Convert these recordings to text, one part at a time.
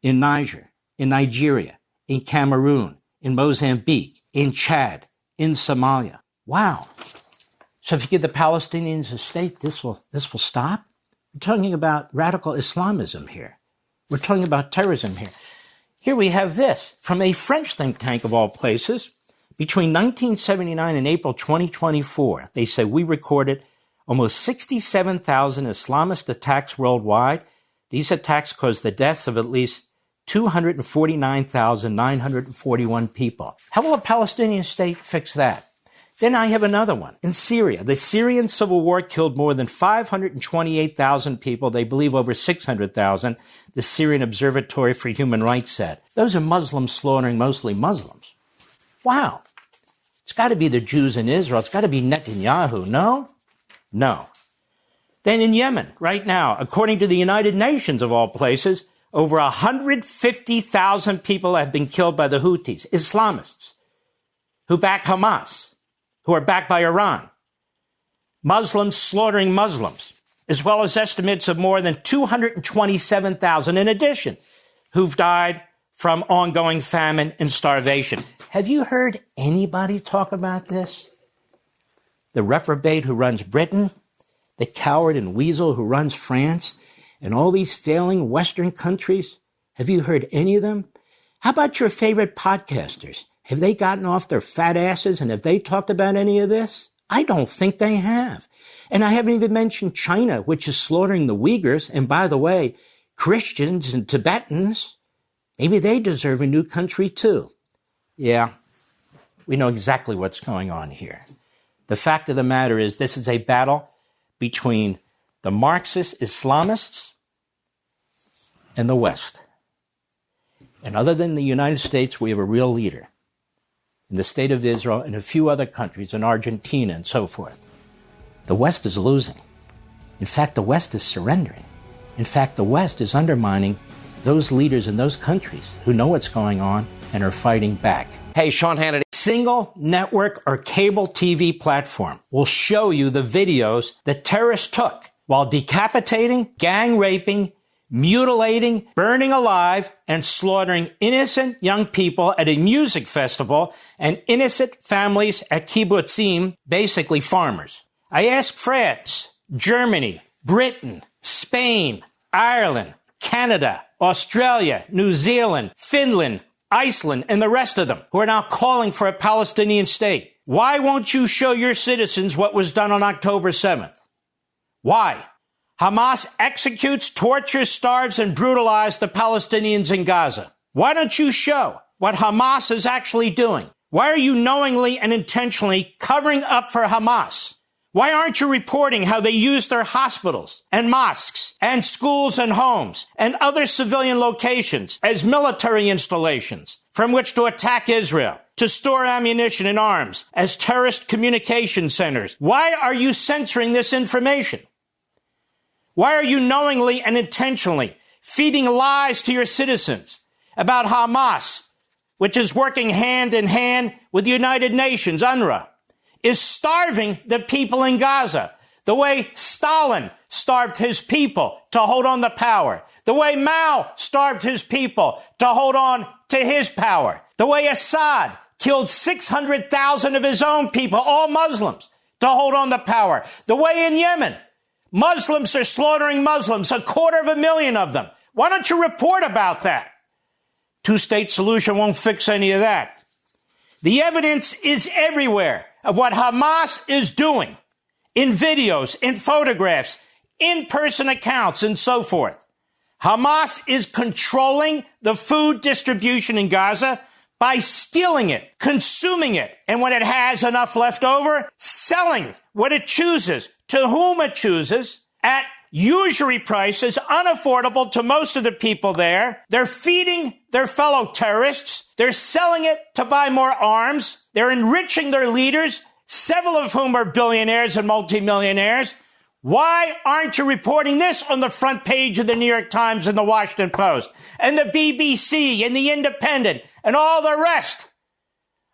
in Niger, in Nigeria, in Cameroon, in Mozambique, in Chad, in Somalia. Wow. So if you give the Palestinians a state, this will stop? We're talking about radical Islamism here. We're talking about terrorism here. Here we have this from a French think tank of all places. Between 1979 and April 2024, they say we recorded almost 67,000 Islamist attacks worldwide. These attacks caused the deaths of at least 249,941 people. How will a Palestinian state fix that? Then I have another one. In Syria, the Syrian civil war killed more than 528,000 people. They believe over 600,000, the Syrian Observatory for Human Rights said. Those are Muslims slaughtering mostly Muslims. Wow. It's got to be the Jews in Israel. It's got to be Netanyahu, no? No. Then in Yemen, right now, according to the United Nations of all places, over 150,000 people have been killed by the Houthis, Islamists, who back Hamas, who are backed by Iran. Muslims slaughtering Muslims, as well as estimates of more than 227,000 in addition, who've died from ongoing famine and starvation. Have you heard anybody talk about this? The reprobate who runs Britain, the coward and weasel who runs France, and all these failing Western countries? Have you heard any of them? How about your favorite podcasters? Have they gotten off their fat asses and have they talked about any of this? I don't think they have. And I haven't even mentioned China, which is slaughtering the Uyghurs. And by the way, Christians and Tibetans, maybe they deserve a new country too. Yeah, we know exactly what's going on here. The fact of the matter is this is a battle between the Marxist Islamists and the West. And other than the United States, we have a real leader in the state of Israel and a few other countries, in Argentina and so forth. The West is losing. In fact, the West is surrendering. In fact, the West is undermining those leaders in those countries who know what's going on and are fighting back. Hey, Sean Hannity. Single network or cable TV platform will show you the videos that terrorists took while decapitating, gang raping, mutilating, burning alive, and slaughtering innocent young people at a music festival and innocent families at kibbutzim, basically farmers. I asked France, Germany, Britain, Spain, Ireland, Canada, Australia, New Zealand, Finland, Iceland, and the rest of them who are now calling for a Palestinian state. Why won't you show your citizens what was done on October 7th? Why? Hamas executes, tortures, starves, and brutalizes the Palestinians in Gaza. Why don't you show what Hamas is actually doing? Why are you knowingly and intentionally covering up for Hamas? Why aren't you reporting how they use their hospitals and mosques and schools and homes and other civilian locations as military installations from which to attack Israel, to store ammunition and arms as terrorist communication centers? Why are you censoring this information? Why are you knowingly and intentionally feeding lies to your citizens about Hamas, which is working hand in hand with the United Nations, UNRWA, is starving the people in Gaza the way Stalin starved his people to hold on to power, the way Mao starved his people to hold on to his power, the way Assad killed 600,000 of his own people, all Muslims, to hold on to power, the way in Yemen Muslims are slaughtering Muslims, 250,000 of them. Why don't you report about that? Two-state solution won't fix any of that. The evidence is everywhere of what Hamas is doing in videos, in photographs, in-person accounts, and so forth. Hamas is controlling the food distribution in Gaza by stealing it, consuming it, and when it has enough left over, selling what it chooses to whom it chooses at usury prices unaffordable to most of the people there. They're feeding their fellow terrorists. They're selling it to buy more arms. They're enriching their leaders, several of whom are billionaires and multimillionaires. Why aren't you reporting this on the front page of the New York Times and the Washington Post and the BBC and the Independent and all the rest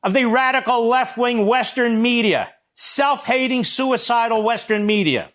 of the radical left-wing Western media, self-hating, suicidal Western media?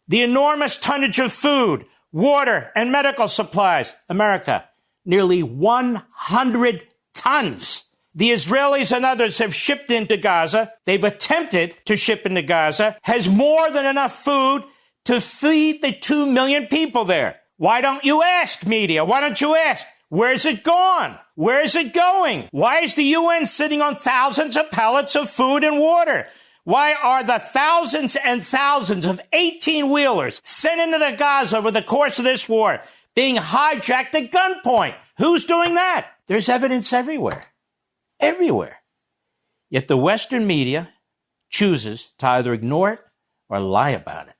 The enormous tonnage of food, water, and medical supplies, America, nearly 100 tons. The Israelis and others have shipped into Gaza. They've attempted to ship into Gaza, has more than enough food to feed the 2 million people there. Why don't you ask, media? Why don't you ask? Where's it gone? Where is it going? Why is the UN sitting on thousands of pallets of food and water? Why are the thousands and thousands of 18-wheelers sent into Gaza over the course of this war being hijacked at gunpoint? Who's doing that? There's evidence everywhere. Everywhere. Yet the Western media chooses to either ignore it or lie about it.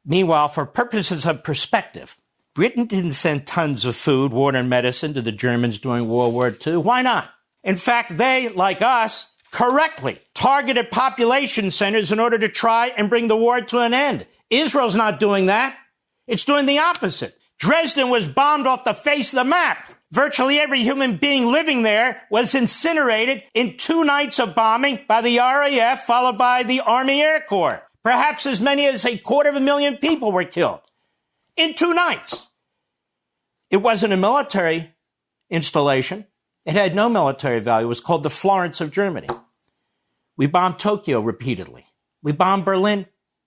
Meanwhile, for purposes of perspective, Britain didn't send tons of food, water, and medicine to the Germans during World War II. Why not? In fact, they, like us, correctly targeted population centers in order to try and bring the war to an end. Israel's not doing that. It's doing the opposite. Dresden was bombed off the face of the map. Virtually every human being living there was incinerated in 2 nights of bombing by the RAF, followed by the Army Air Corps. Perhaps as many as 250,000 people were killed in 2 nights. It wasn't a military installation. It had no military value. It was called the Florence of Germany. We bombed Tokyo repeatedly. We bombed Berlin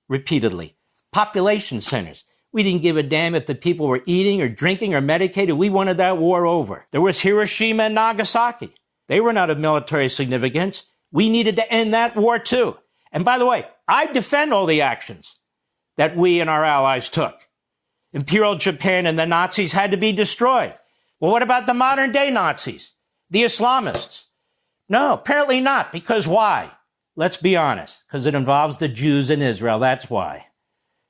repeatedly. Population centers. We didn't give a damn if the people were eating or drinking or medicated. We wanted that war over. There was Hiroshima and Nagasaki. They were not of military significance. We needed to end that war too. And by the way, I defend all the actions that we and our allies took. Imperial Japan and the Nazis had to be destroyed. Well, what about the modern day Nazis? The Islamists? No, apparently not. Because why? Let's be honest. Because it involves the Jews in Israel. That's why.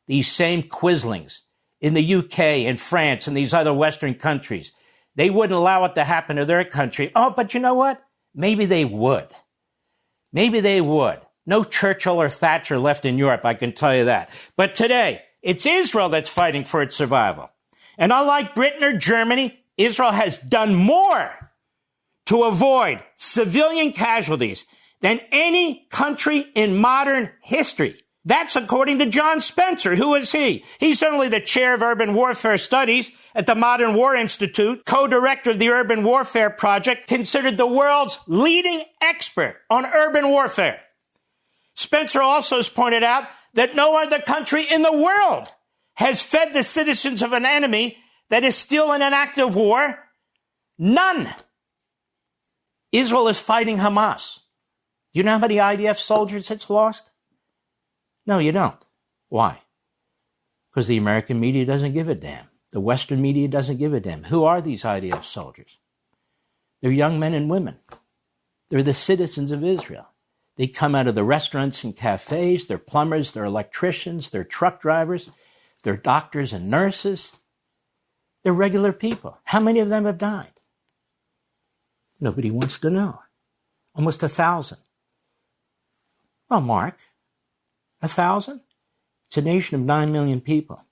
These same quislings in the UK and France and these other Western countries, they wouldn't allow it to happen to their country. Oh, but you know what? Maybe they would. Maybe they would. No Churchill or Thatcher left in Europe, I can tell you that. But today, it's Israel that's fighting for its survival. And unlike Britain or Germany, Israel has done more to avoid civilian casualties than any country in modern history. That's according to John Spencer. Who is he? He's only the chair of urban warfare studies at the Modern War Institute, co-director of the Urban Warfare Project, considered the world's leading expert on urban warfare. Spencer also has pointed out that no other country in the world has fed the citizens of an enemy that is still in an active war. None. Israel is fighting Hamas. Do you know how many IDF soldiers it's lost? No, you don't. Why? Because the American media doesn't give a damn. The Western media doesn't give a damn. Who are these IDF soldiers? They're young men and women. They're the citizens of Israel. They come out of the restaurants and cafes. They're plumbers, they're electricians, they're truck drivers, they're doctors and nurses. They're regular people. How many of them have died? Nobody wants to know. Almost 1,000. Well, Mark, 1,000? It's a nation of 9 million people.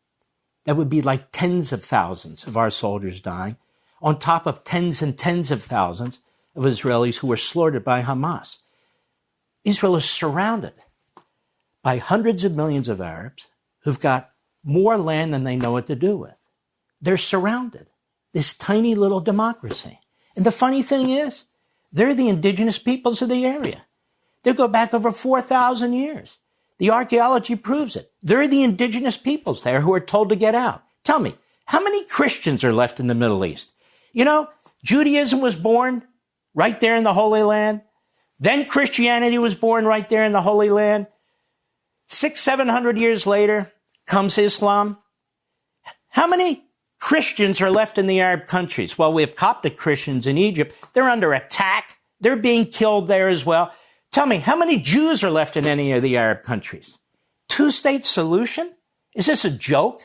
That would be like tens of thousands of our soldiers dying, on top of tens and tens of thousands of Israelis who were slaughtered by Hamas. Israel is surrounded by hundreds of millions of Arabs who've got more land than they know what to do with. They're surrounded. This tiny little democracy. And the funny thing is, they're the indigenous peoples of the area. They go back over 4,000 years. The archaeology proves it. They're the indigenous peoples there who are told to get out. Tell me, how many Christians are left in the Middle East? You know, Judaism was born right there in the Holy Land. Then Christianity was born right there in the Holy Land. 600-700 years later comes Islam. How many Christians are left in the Arab countries? Well, we have Coptic Christians in Egypt. They're under attack. They're being killed there as well. Tell me, how many Jews are left in any of the Arab countries? Two-state solution? Is this a joke?